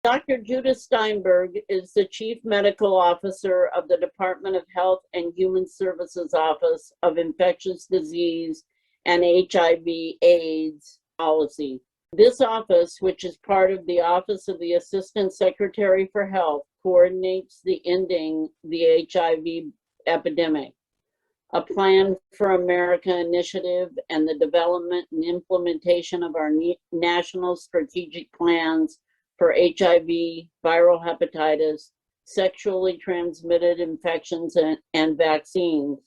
Dr. Judith Steinberg is the Chief Medical Officer of the Department of Health and Human Services Office of Infectious Disease and HIV/AIDS Policy. This office, which is part of the Office of the Assistant Secretary for Health, coordinates the ending the HIV epidemic, a Plan for America initiative, and the development and implementation of our national strategic plans for HIV, viral hepatitis, sexually transmitted infections, and vaccines.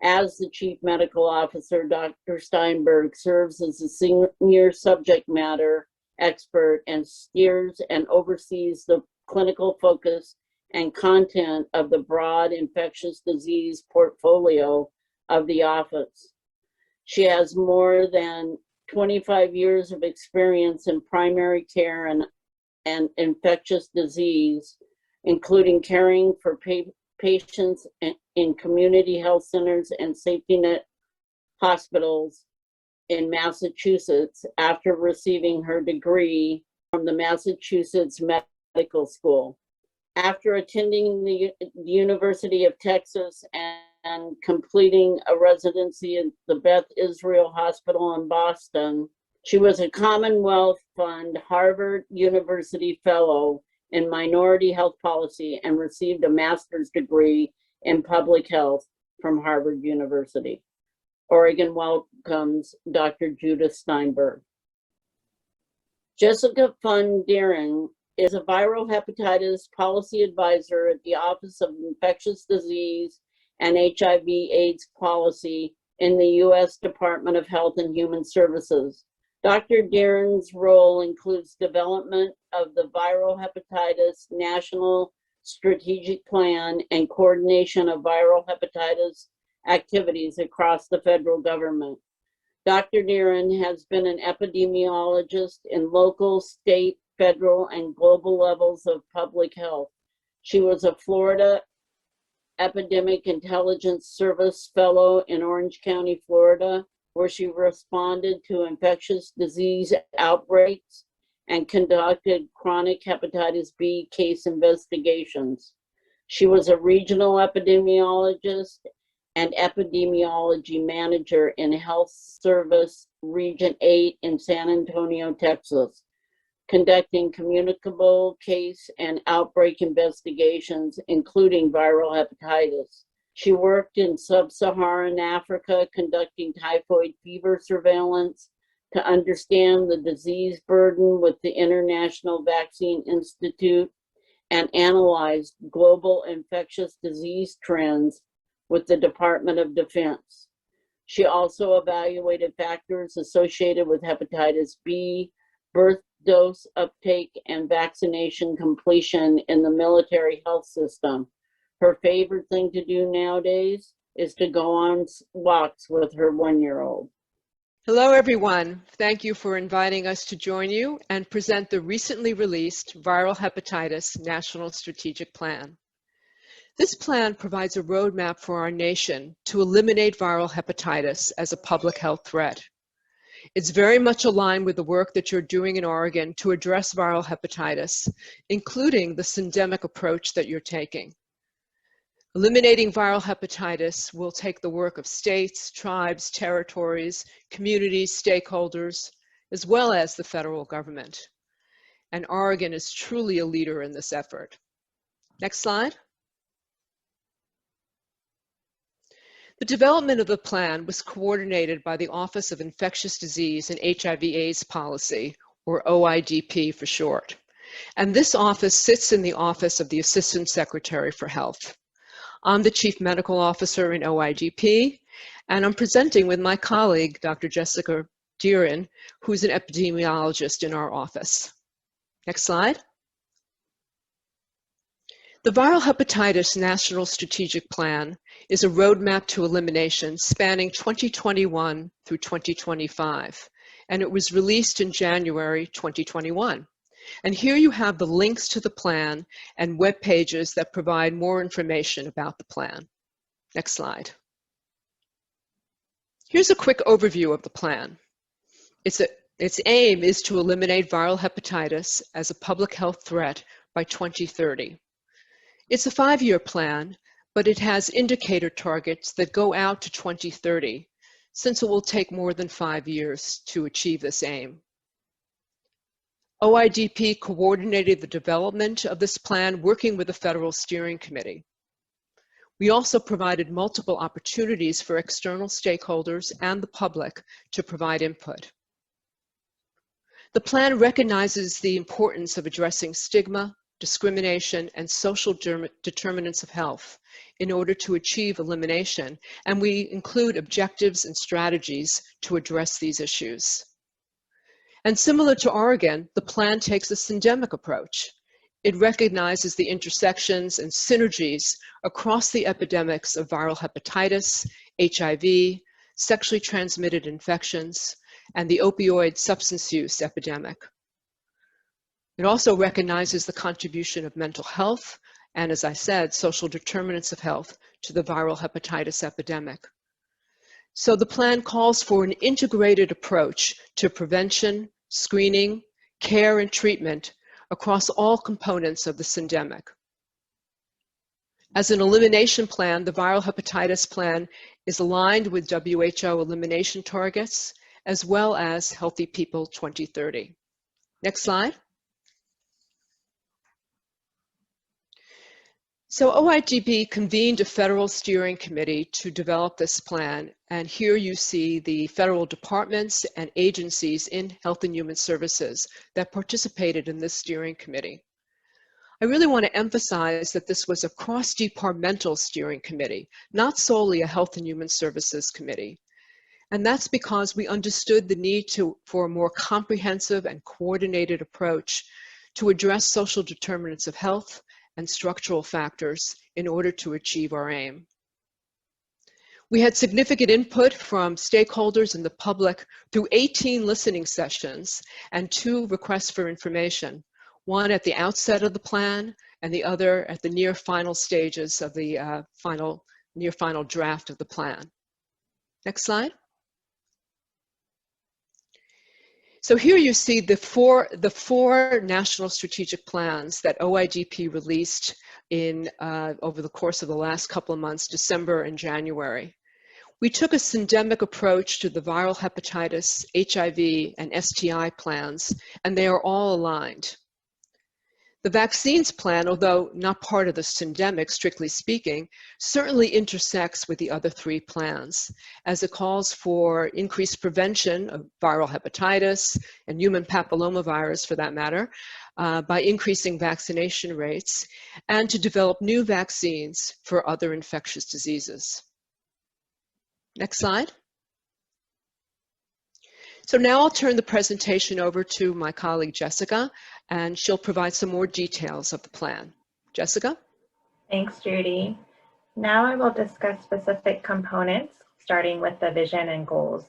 As the Chief Medical Officer, Dr. Steinberg serves as a senior subject matter expert and steers and oversees the clinical focus and content of the broad infectious disease portfolio of the office. She has more than 25 years of experience in primary care and infectious disease, including caring for patients in community health centers and safety net hospitals in Massachusetts after receiving her degree from the Massachusetts Medical School. After attending the University of Texas and completing a residency at the Beth Israel Hospital in Boston, she was a Commonwealth Fund Harvard University Fellow in Minority Health Policy and received a master's degree in public health from Harvard University. Oregon welcomes Dr. Judith Steinberg. Jessica Van Dieren is a viral hepatitis policy advisor at the Office of Infectious Disease and HIV/AIDS Policy in the U.S. Department of Health and Human Services. Dr. Dieren's role includes development of the viral hepatitis national strategic plan and coordination of viral hepatitis activities across the federal government. Dr. Dieren has been an epidemiologist in local, state, federal, and global levels of public health. She was a Florida Epidemic Intelligence Service Fellow in Orange County, Florida, where she responded to infectious disease outbreaks and conducted chronic hepatitis B case investigations. She was a regional epidemiologist and epidemiology manager in Health Service Region 8 in San Antonio, Texas, conducting communicable case and outbreak investigations, including viral hepatitis. She worked in sub-Saharan Africa, conducting typhoid fever surveillance to understand the disease burden with the International Vaccine Institute and analyzed global infectious disease trends with the Department of Defense. She also evaluated factors associated with hepatitis B, birth dose uptake, and vaccination completion in the military health system. Her favorite thing to do nowadays is to go on walks with her 1-year-old. Hello, everyone. Thank you for inviting us to join you and present the recently released Viral Hepatitis National Strategic Plan. This plan provides a roadmap for our nation to eliminate viral hepatitis as a public health threat. It's very much aligned with the work that you're doing in Oregon to address viral hepatitis, including the syndemic approach that you're taking. Eliminating viral hepatitis will take the work of states, tribes, territories, communities, stakeholders, as well as the federal government. And Oregon is truly a leader in this effort. Next slide. The development of the plan was coordinated by the Office of Infectious Disease and HIV/AIDS Policy, or OIDP for short. And this office sits in the Office of the Assistant Secretary for Health. I'm the Chief Medical Officer in OIDP, and I'm presenting with my colleague, Dr. Jessica Dieren, who's an epidemiologist in our office. Next slide. The Viral Hepatitis National Strategic Plan is a roadmap to elimination spanning 2021 through 2025, and it was released in January 2021. And here you have the links to the plan and web pages that provide more information about the plan. Next slide. Here's a quick overview of the plan. It's Its aim is to eliminate viral hepatitis as a public health threat by 2030. It's a 5-year plan, but it has indicator targets that go out to 2030, since it will take more than 5 years to achieve this aim. OIDP coordinated the development of this plan, working with the Federal Steering Committee. We also provided multiple opportunities for external stakeholders and the public to provide input. The plan recognizes the importance of addressing stigma, discrimination, and social determinants of health in order to achieve elimination, and we include objectives and strategies to address these issues. And similar to Oregon, the plan takes a syndemic approach. It recognizes the intersections and synergies across the epidemics of viral hepatitis, HIV, sexually transmitted infections, and the opioid substance use epidemic. It also recognizes the contribution of mental health and, as I said, social determinants of health to the viral hepatitis epidemic. So the plan calls for an integrated approach to prevention, screening, care, and treatment across all components of the syndemic. As an elimination plan, the viral hepatitis plan is aligned with WHO elimination targets, as well as Healthy People 2030. Next slide. So OIDP convened a federal steering committee to develop this plan, and here you see the federal departments and agencies in Health and Human Services that participated in this steering committee. I really want to emphasize that this was a cross-departmental steering committee, not solely a Health and Human Services committee. And that's because we understood the need for a more comprehensive and coordinated approach to address social determinants of health and structural factors in order to achieve our aim. We had significant input from stakeholders and the public through 18 listening sessions and 2 requests for information, one at the outset of the plan and the other at the near final stages of the near final draft of the plan. Next slide. So here you see the four national strategic plans that OIDP released over the course of the last couple of months, December and January. We took a syndemic approach to the viral hepatitis, HIV, and STI plans, and they are all aligned. The vaccines plan, although not part of the syndemic, strictly speaking, certainly intersects with the other 3 plans, as it calls for increased prevention of viral hepatitis and human papillomavirus, for that matter, by increasing vaccination rates, and to develop new vaccines for other infectious diseases. Next slide. So now I'll turn the presentation over to my colleague Jessica, and she'll provide some more details of the plan. Jessica? Thanks, Judy. Now I will discuss specific components, starting with the vision and goals.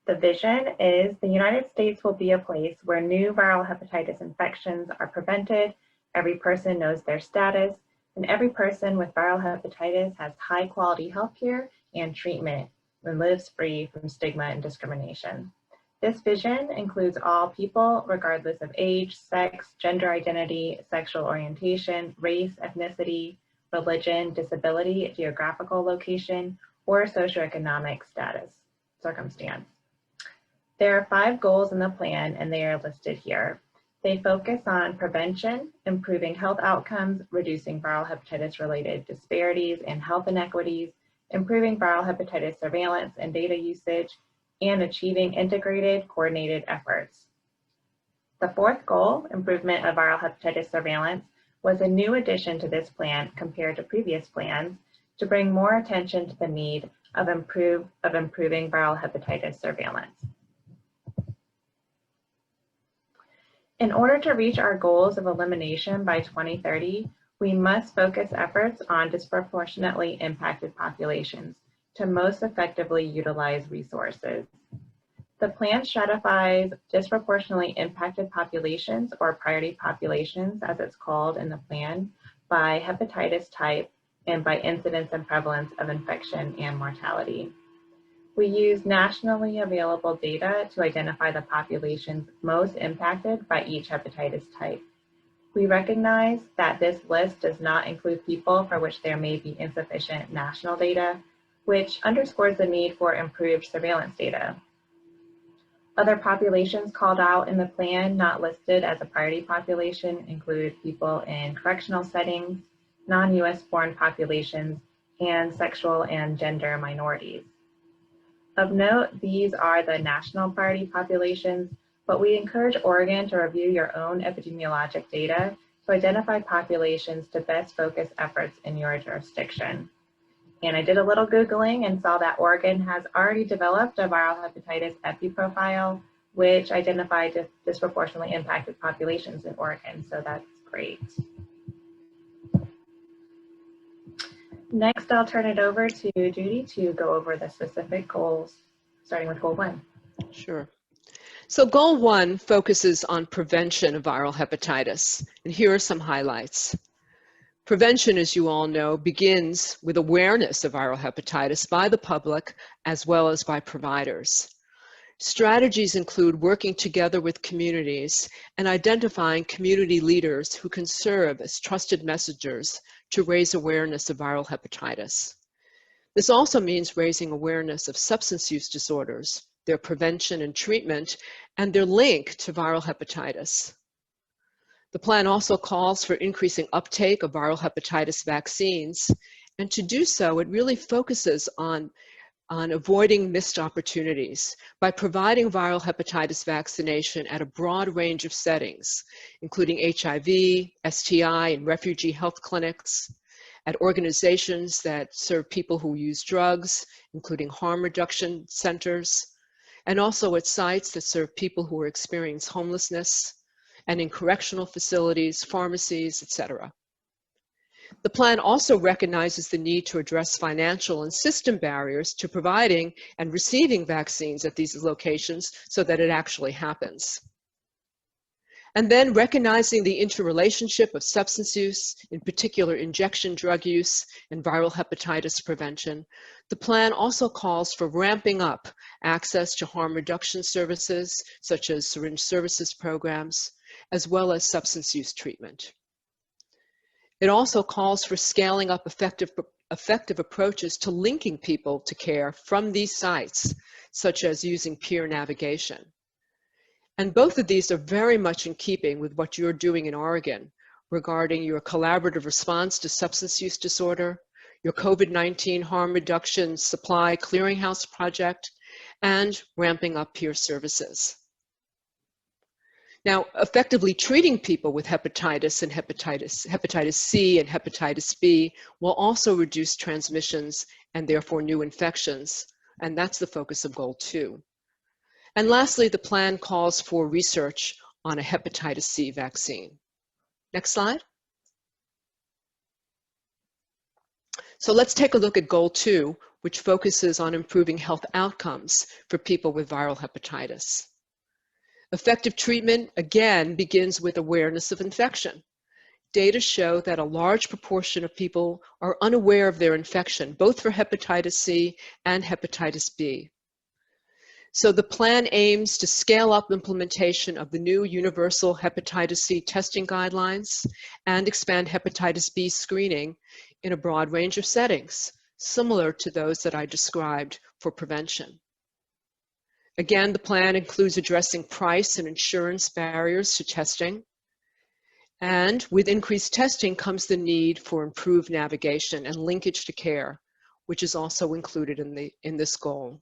The vision is the United States will be a place where new viral hepatitis infections are prevented, every person knows their status, and every person with viral hepatitis has high-quality healthcare and treatment and lives free from stigma and discrimination. This vision includes all people, regardless of age, sex, gender identity, sexual orientation, race, ethnicity, religion, disability, geographical location, or socioeconomic circumstance. There are 5 goals in the plan, and they are listed here. They focus on prevention, improving health outcomes, reducing viral hepatitis-related disparities and health inequities, improving viral hepatitis surveillance and data usage, and achieving integrated, coordinated efforts. The 4th goal, improvement of viral hepatitis surveillance, was a new addition to this plan compared to previous plans to bring more attention to the need of improving viral hepatitis surveillance. In order to reach our goals of elimination by 2030, we must focus efforts on disproportionately impacted populations to most effectively utilize resources. The plan stratifies disproportionately impacted populations, or priority populations as it's called in the plan, by hepatitis type and by incidence and prevalence of infection and mortality. We use nationally available data to identify the populations most impacted by each hepatitis type. We recognize that this list does not include people for which there may be insufficient national data, which underscores the need for improved surveillance data. Other populations called out in the plan not listed as a priority population include people in correctional settings, non-US born populations, and sexual and gender minorities. Of note, these are the national priority populations, but we encourage Oregon to review your own epidemiologic data to identify populations to best focus efforts in your jurisdiction. And I did a little Googling and saw that Oregon has already developed a viral hepatitis epi-profile, which identified disproportionately impacted populations in Oregon, so that's great. Next, I'll turn it over to Judy to go over the specific goals, starting with goal 1. Sure. So goal 1 focuses on prevention of viral hepatitis, and here are some highlights. Prevention, as you all know, begins with awareness of viral hepatitis by the public as well as by providers. Strategies include working together with communities and identifying community leaders who can serve as trusted messengers to raise awareness of viral hepatitis. This also means raising awareness of substance use disorders, their prevention and treatment, and their link to viral hepatitis. The plan also calls for increasing uptake of viral hepatitis vaccines, and to do so, it really focuses on avoiding missed opportunities by providing viral hepatitis vaccination at a broad range of settings, including HIV, STI, and refugee health clinics, at organizations that serve people who use drugs, including harm reduction centers, and also at sites that serve people who experience homelessness, and in correctional facilities, pharmacies, etc. The plan also recognizes the need to address financial and system barriers to providing and receiving vaccines at these locations so that it actually happens. And then recognizing the interrelationship of substance use, in particular injection drug use and viral hepatitis prevention, the plan also calls for ramping up access to harm reduction services, such as syringe services programs, as well as substance use treatment. It also calls for scaling up effective approaches to linking people to care from these sites, such as using peer navigation. And both of these are very much in keeping with what you're doing in Oregon regarding your collaborative response to substance use disorder, your COVID-19 harm reduction supply clearinghouse project, and ramping up peer services. Now, effectively treating people with hepatitis and hepatitis C and hepatitis B will also reduce transmissions and therefore new infections, and that's the focus of Goal 2. And lastly, the plan calls for research on a hepatitis C vaccine. Next slide. So let's take a look at Goal 2, which focuses on improving health outcomes for people with viral hepatitis. Effective treatment, again, begins with awareness of infection. Data show that a large proportion of people are unaware of their infection, both for hepatitis C and hepatitis B. So the plan aims to scale up implementation of the new universal hepatitis C testing guidelines and expand hepatitis B screening in a broad range of settings, similar to those that I described for prevention. Again, the plan includes addressing price and insurance barriers to testing. And with increased testing comes the need for improved navigation and linkage to care, which is also included in this goal.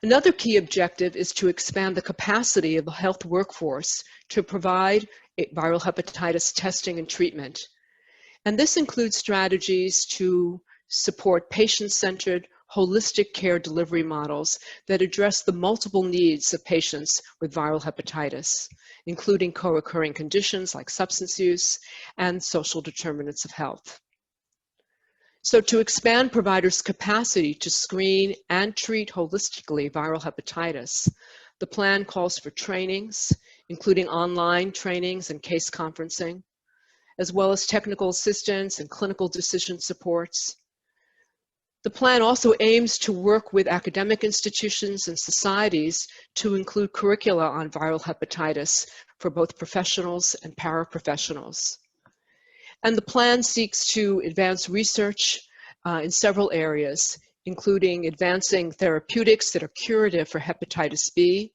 Another key objective is to expand the capacity of the health workforce to provide viral hepatitis testing and treatment. And this includes strategies to support patient-centered, holistic care delivery models that address the multiple needs of patients with viral hepatitis, including co-occurring conditions like substance use and social determinants of health. So to expand providers' capacity to screen and treat holistically viral hepatitis, the plan calls for trainings, including online trainings and case conferencing, as well as technical assistance and clinical decision supports, The plan also aims to work with academic institutions and societies to include curricula on viral hepatitis for both professionals and paraprofessionals. And the plan seeks to advance research in several areas, including advancing therapeutics that are curative for hepatitis B,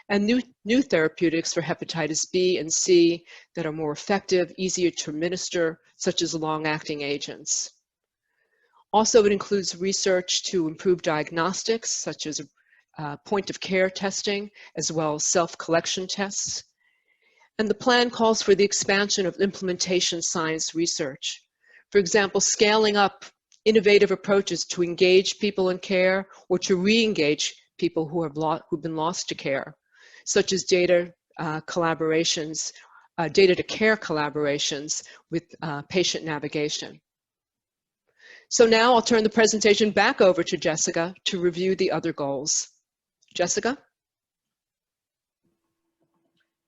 and new therapeutics for hepatitis B and C that are more effective, easier to administer, such as long-acting agents. Also, it includes research to improve diagnostics, such as point-of-care testing, as well as self-collection tests. And the plan calls for the expansion of implementation science research. For example, scaling up innovative approaches to engage people in care or to re-engage people who've been lost to care, such as data collaborations, data to care collaborations with patient navigation. So now I'll turn the presentation back over to Jessica to review the other goals. Jessica?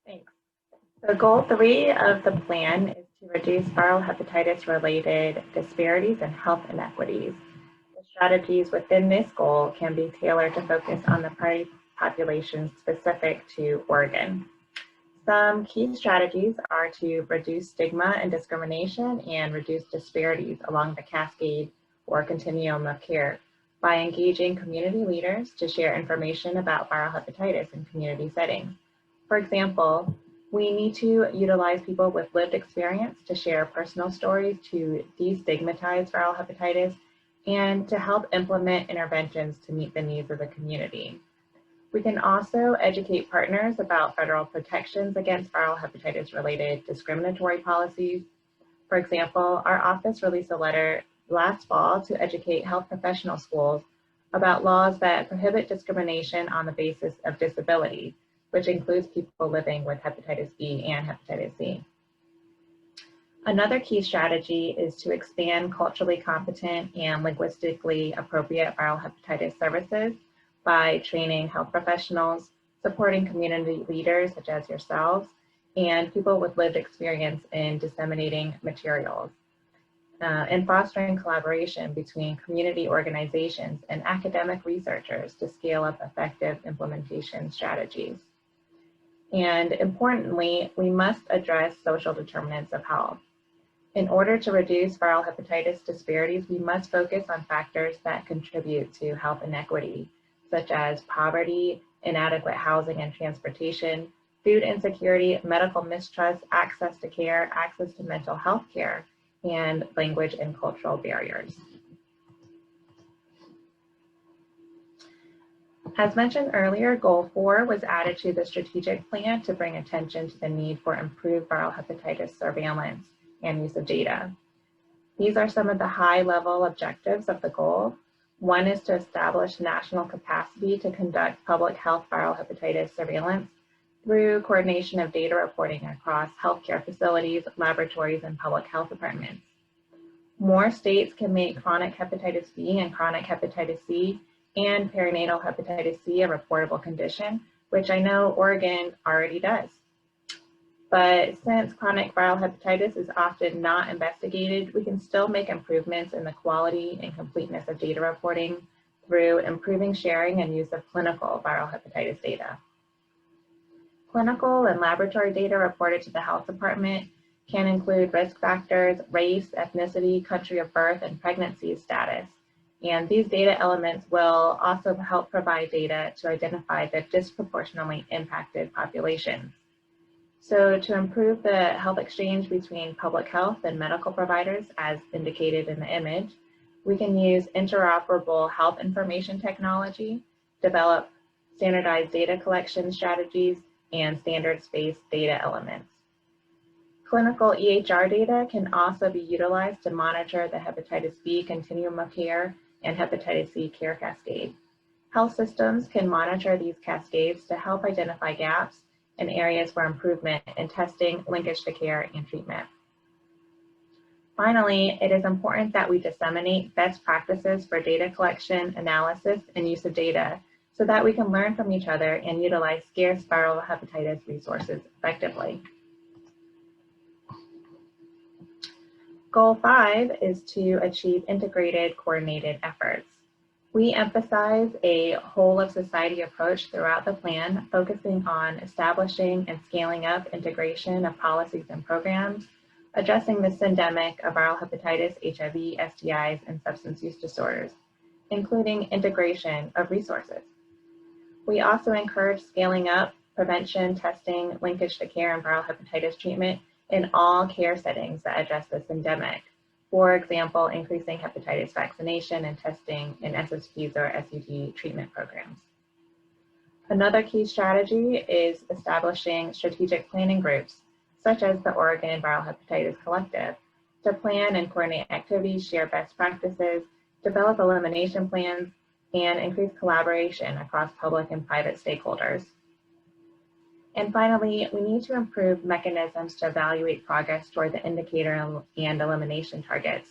Thanks. So goal 3 of the plan is to reduce viral hepatitis-related disparities and health inequities. The strategies within this goal can be tailored to focus on the priority populations specific to Oregon. Some key strategies are to reduce stigma and discrimination and reduce disparities along the cascade or continuum of care by engaging community leaders to share information about viral hepatitis in community settings. For example, we need to utilize people with lived experience to share personal stories to destigmatize viral hepatitis and to help implement interventions to meet the needs of the community. We can also educate partners about federal protections against viral hepatitis-related discriminatory policies. For example, our office released a letter last fall to educate health professional schools about laws that prohibit discrimination on the basis of disability, which includes people living with hepatitis B and hepatitis C. Another key strategy is to expand culturally competent and linguistically appropriate viral hepatitis services by training health professionals, supporting community leaders such as yourselves, and people with lived experience in disseminating materials, and fostering collaboration between community organizations and academic researchers to scale up effective implementation strategies. And importantly, we must address social determinants of health. In order to reduce viral hepatitis disparities, we must focus on factors that contribute to health inequity, such as poverty, inadequate housing and transportation, food insecurity, medical mistrust, access to care, access to mental health care, and language and cultural barriers. As mentioned earlier, Goal 4 was added to the strategic plan to bring attention to the need for improved viral hepatitis surveillance and use of data. These are some of the high-level objectives of the goal. One is to establish national capacity to conduct public health viral hepatitis surveillance through coordination of data reporting across healthcare facilities, laboratories, and public health departments. More states can make chronic hepatitis B and chronic hepatitis C and perinatal hepatitis C a reportable condition, which I know Oregon already does. But since chronic viral hepatitis is often not investigated, we can still make improvements in the quality and completeness of data reporting through improving sharing and use of clinical viral hepatitis data. Clinical and laboratory data reported to the health department can include risk factors, race, ethnicity, country of birth, and pregnancy status. And these data elements will also help provide data to identify the disproportionately impacted populations. So to improve the health exchange between public health and medical providers, as indicated in the image, we can use interoperable health information technology, develop standardized data collection strategies, and standards-based data elements. Clinical EHR data can also be utilized to monitor the hepatitis B continuum of care and hepatitis C care cascade. Health systems can monitor these cascades to help identify gaps and areas for improvement in testing, linkage to care, and treatment. Finally, it is important that we disseminate best practices for data collection, analysis, and use of data so that we can learn from each other and utilize scarce viral hepatitis resources effectively. Goal 5 is to achieve integrated, coordinated efforts. We emphasize a whole of society approach throughout the plan, focusing on establishing and scaling up integration of policies and programs, addressing the syndemic of viral hepatitis, HIV, STIs, and substance use disorders, including integration of resources. We also encourage scaling up prevention, testing, linkage to care, and viral hepatitis treatment in all care settings that address this endemic. For example, increasing hepatitis vaccination and testing in SSPs or SUD treatment programs. Another key strategy is establishing strategic planning groups, such as the Oregon Viral Hepatitis Collective, to plan and coordinate activities, share best practices, develop elimination plans, and increase collaboration across public and private stakeholders. And finally, we need to improve mechanisms to evaluate progress toward the indicator and elimination targets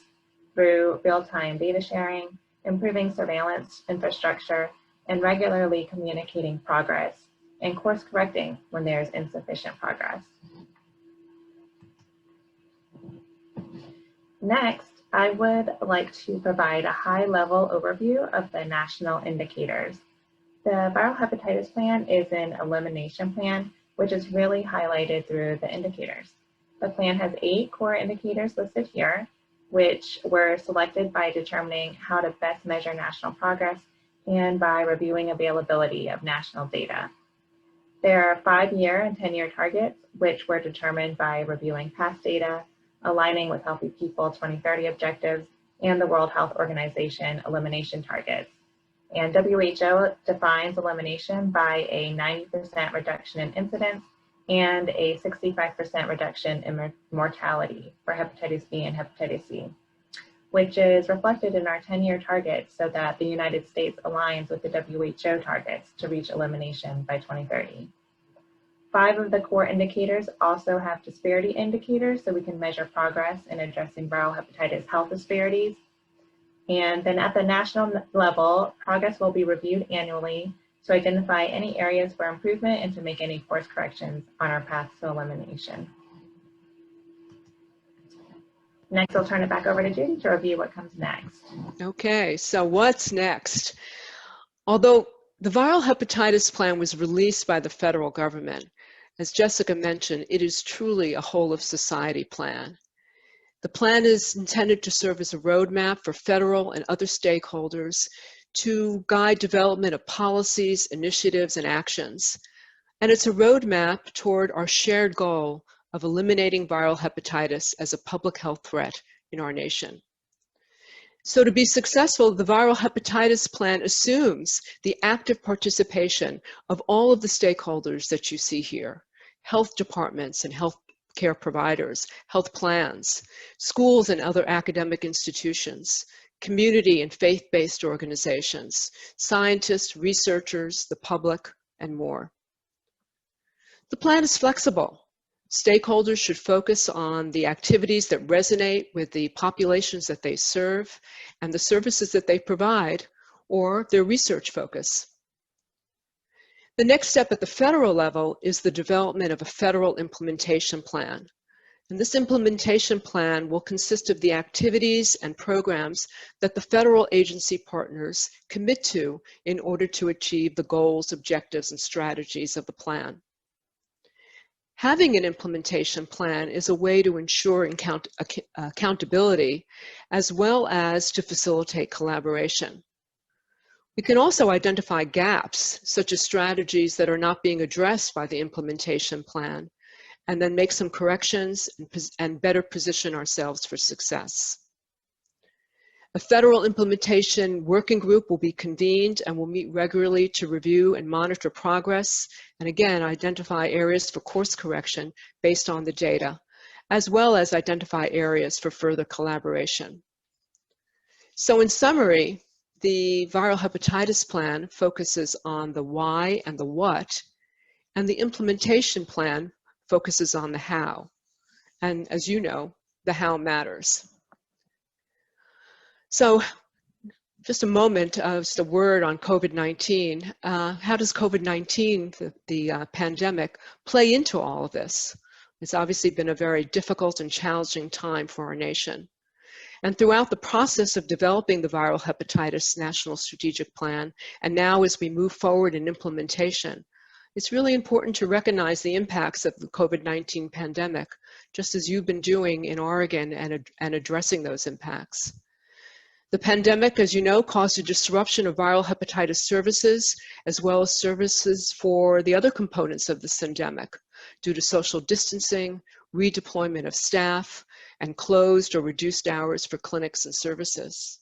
through real-time data sharing, improving surveillance infrastructure, and regularly communicating progress and course correcting when there's insufficient progress. Next, I would like to provide a high-level overview of the national indicators. The viral hepatitis plan is an elimination plan, which is really highlighted through the indicators. The plan has 8 core indicators listed here, which were selected by determining how to best measure national progress and by reviewing availability of national data. There are 5-year and 10-year targets, which were determined by reviewing past data, aligning with Healthy People 2030 objectives, and the World Health Organization elimination targets. And WHO defines elimination by a 90% reduction in incidence and a 65% reduction in mortality for hepatitis B and hepatitis C, which is reflected in our 10-year targets so that the United States aligns with the WHO targets to reach elimination by 2030. 5 of the core indicators also have disparity indicators, so we can measure progress in addressing viral hepatitis health disparities. And then at the national level, progress will be reviewed annually to identify any areas for improvement and to make any course corrections on our path to elimination. Next, I'll turn it back over to Judy to review what comes next. Okay, so what's next? Although the viral hepatitis plan was released by the federal government, as Jessica mentioned, it is truly a whole of society plan. The plan is intended to serve as a roadmap for federal and other stakeholders to guide development of policies, initiatives, and actions. And it's a roadmap toward our shared goal of eliminating viral hepatitis as a public health threat in our nation. So to be successful, the viral hepatitis plan assumes the active participation of all of the stakeholders that you see here: health departments and health care providers, health plans, schools and other academic institutions, community and faith-based organizations, scientists, researchers, the public, and more. The plan is flexible. Stakeholders should focus on the activities that resonate with the populations that they serve and the services that they provide, or their research focus. The next step at the federal level is the development of a federal implementation plan. And this implementation plan will consist of the activities and programs that the federal agency partners commit to in order to achieve the goals, objectives, and strategies of the plan. Having an implementation plan is a way to ensure accountability as well as to facilitate collaboration. We can also identify gaps, such as strategies that are not being addressed by the implementation plan, and then make some corrections and better position ourselves for success. A federal implementation working group will be convened and will meet regularly to review and monitor progress, and again, identify areas for course correction based on the data, as well as identify areas for further collaboration. So in summary, the viral hepatitis plan focuses on the why and the what, and the implementation plan focuses on the how. And as you know, the how matters. So just a moment, just a word on COVID-19. How does COVID-19, the pandemic, play into all of this? It's obviously been a very difficult and challenging time for our nation. And throughout the process of developing the Viral Hepatitis National Strategic Plan, and now as we move forward in implementation, it's really important to recognize the impacts of the COVID-19 pandemic, just as you've been doing in Oregon and addressing those impacts. The pandemic, as you know, caused a disruption of viral hepatitis services, as well as services for the other components of this endemic, due to social distancing, redeployment of staff, and closed or reduced hours for clinics and services.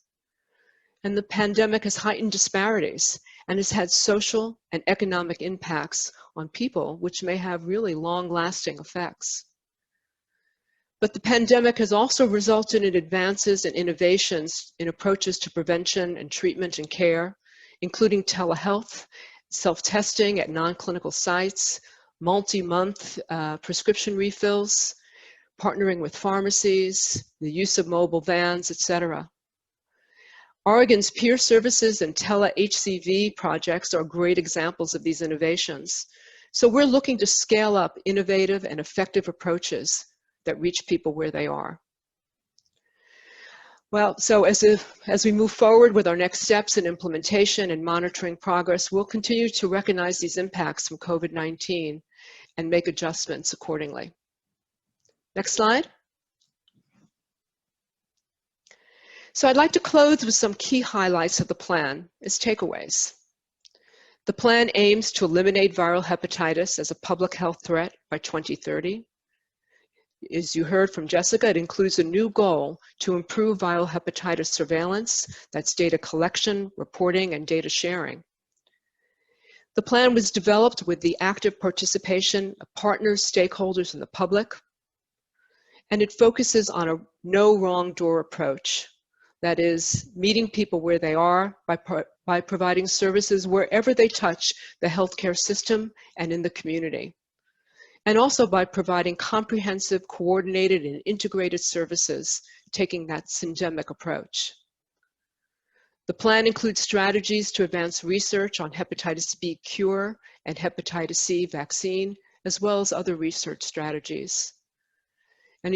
And the pandemic has heightened disparities and has had social and economic impacts on people, which may have really long-lasting effects. But the pandemic has also resulted in advances and innovations in approaches to prevention and treatment and care, including telehealth, self-testing at non-clinical sites, multi-month prescription refills, partnering with pharmacies, the use of mobile vans, etc. Oregon's peer services and tele-HCV projects are great examples of these innovations. So we're looking to scale up innovative and effective approaches that reach people where they are. Well, so as we move forward with our next steps in implementation and monitoring progress, we'll continue to recognize these impacts from COVID-19 and make adjustments accordingly. Next slide. So I'd like to close with some key highlights of the plan as takeaways. The plan aims to eliminate viral hepatitis as a public health threat by 2030. As you heard from Jessica, it includes a new goal to improve viral hepatitis surveillance, that's data collection, reporting, and data sharing. The plan was developed with the active participation of partners, stakeholders, and the public, and it focuses on a no wrong door approach. That is, meeting people where they are by providing services wherever they touch the healthcare system and in the community. And also by providing comprehensive, coordinated, and integrated services, taking that syndemic approach. The plan includes strategies to advance research on hepatitis B cure and hepatitis C vaccine, as well as other research strategies. And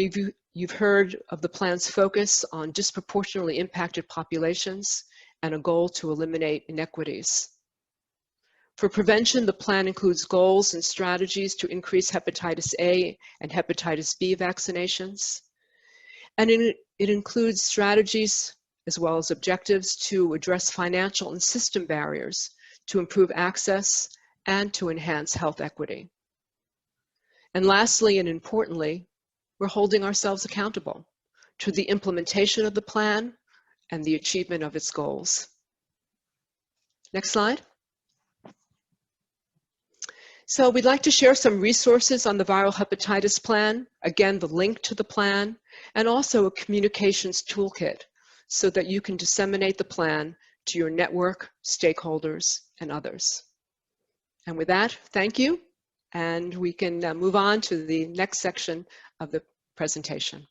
you've heard of the plan's focus on disproportionately impacted populations and a goal to eliminate inequities. For prevention, the plan includes goals and strategies to increase hepatitis A and hepatitis B vaccinations. And it includes strategies as well as objectives to address financial and system barriers to improve access and to enhance health equity. And lastly, and importantly, we're holding ourselves accountable to the implementation of the plan and the achievement of its goals. Next slide. So we'd like to share some resources on the viral hepatitis plan, again, the link to the plan, and also a communications toolkit so that you can disseminate the plan to your network, stakeholders, and others. And with that, thank you, and we can move on to the next section of the presentation.